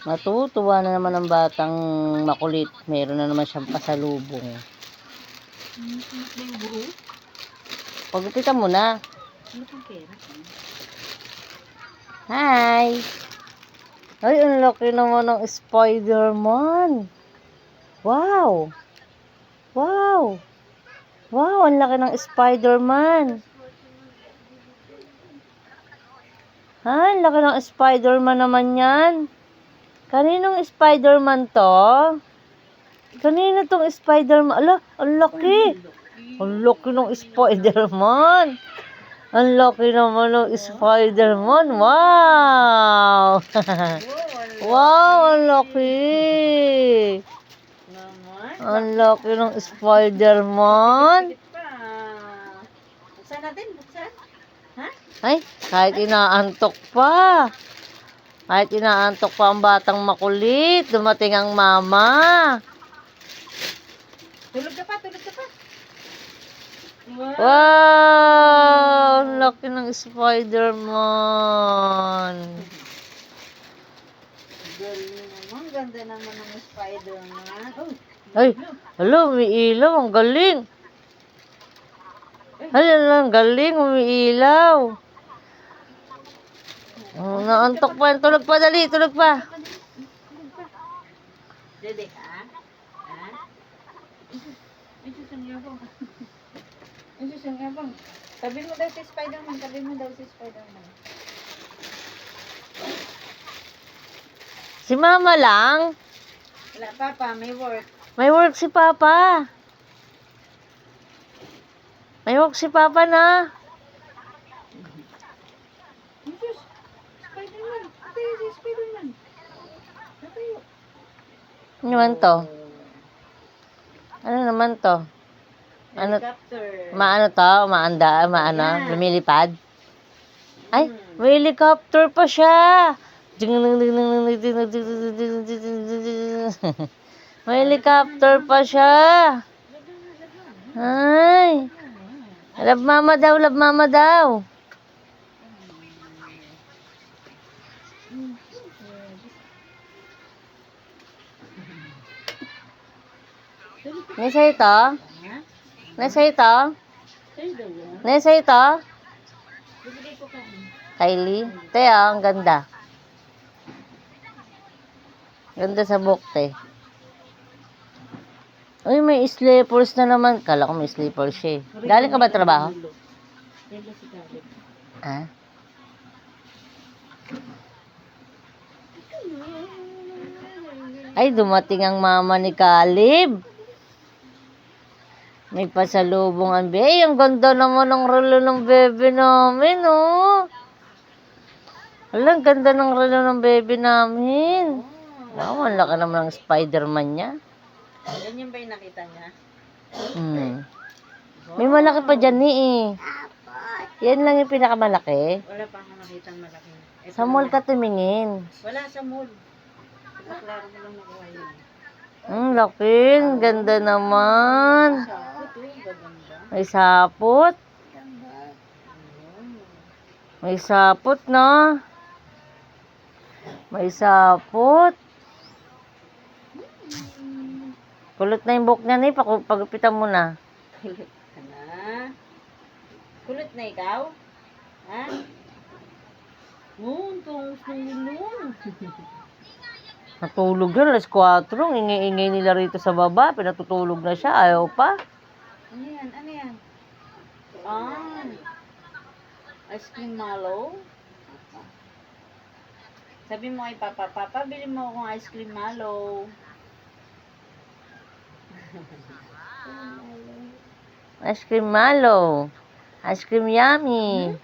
Matutuwa na naman ang batang makulit. Meron na naman siyang pasalubong. Pagpitan mo na. Hi! Ay, ang laki naman ng Spider-Man. Wow! Wow! Wow, ang laki ng Spider-Man. Ha, ang laki ng Spider-Man naman yan. Kaninong Spider-Man to? Kanino tong Spider-Man? Ala, ang laki. Ang laki ng Spider-Man. Ang laki naman ng Spider-Man. Wow! Wow, ang laki. Ang laki ng Spider-Man. Buksan natin, buksan. Ha? Ay, kahit inaantok pa. Kahit inaantok pa ang batang makulit. Dumating ang mama. Tulog ka pa, tulog ka pa. Wow! Ang laki ng Spider-Man. Galing naman, ganda naman ng Spider-Man. Oh, Ay, hala, umiilaw. Ang galing. Ay, ang galing. Umiilaw. Oh, naantok pa. Tulog pa, dali. Tulog pa. Dede ka? Ha? Ay, susangyabang. Ay, susangyabang. Tabi mo daw si Spider-Man, tabi mo daw si Spider-Man. Si mama lang. Wala, Papa, may work. May work si Papa. May work si Papa na. Jesus, Spider-Man. Tayo si Spider-Man. Tayo. Ano naman to? Ano naman to? Ano? Helicopter. Maano to? Maano? Lumilipad? Ay, may helicopter pa siya. May helicopter pa siya. Ay. Love mama daw, love mama daw. Nasa ito? Nasa ito? Tayo daw yan. Nasa ito? Bibigay ko ka. Kylie? Teo, ang ganda. Ganda sa bukte. Uy, may slippers na naman. Kala ko may slippers siya eh. Galing ka ba trabaho? Yelo si Caleb. Ha? Ay, dumating ang mama ni Caleb. May pasalubong ang bebe. Ay, ang ganda naman ng relo ng bebe namin, oh. Alam, ganda ng relo ng bebe namin. Wow, ang laki naman ng Spider-Man niya. Ganyan ba yung nakita niya? May malaki pa dyan eh. Yan lang yung pinakamalaki. Wala pa akong nakitang malaki. Ito Sa mall na. ka tumingin. Wala sa mall. Klaro mo lang nakuha yun. Ang laki. Ang ganda naman. Sakot, gaganda. May sapot. May sapot, no? May sapot. Kulot na yung buhok niya, eh. Pagupitan mo na. Kulot ka na. Kulot na ikaw? Ha? Oo, tungos ng ilong. Natulog yun, alas 4. Ang ingay-ingay nila rito sa baba. Pinatutulog na siya. Ayaw pa. Ano yan? Ano yan? Ah. Ice cream malo? Sabi mo kay Papa, Papa, bili mo akong ice cream malo. Ice cream malo. Ice cream yummy.